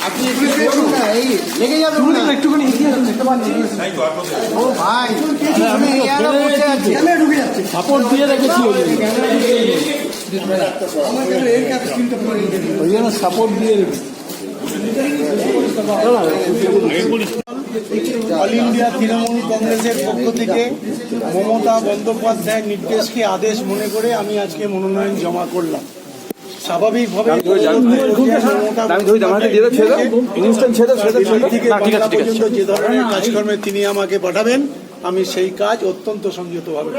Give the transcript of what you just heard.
আপনি লেগে যাবেন না, একটুখানি ও ভাই সাপোর্ট দিয়ে রেখেছি, ওই জন্য সাপোর্ট দিয়ে রেখেছি। অল ইন্ডিয়া তৃণমূল কংগ্রেসের পক্ষ থেকে মমতা বন্দ্যোপাধ্যায়ের নির্দেশকে আদেশ মনে করে আমি আজকে মনোনয়ন জমা করলাম। স্বাভাবিকভাবে যে ধরনের কাজকর্মে তিনি আমাকে পাঠাবেন আমি সেই কাজ অত্যন্ত সংযতভাবে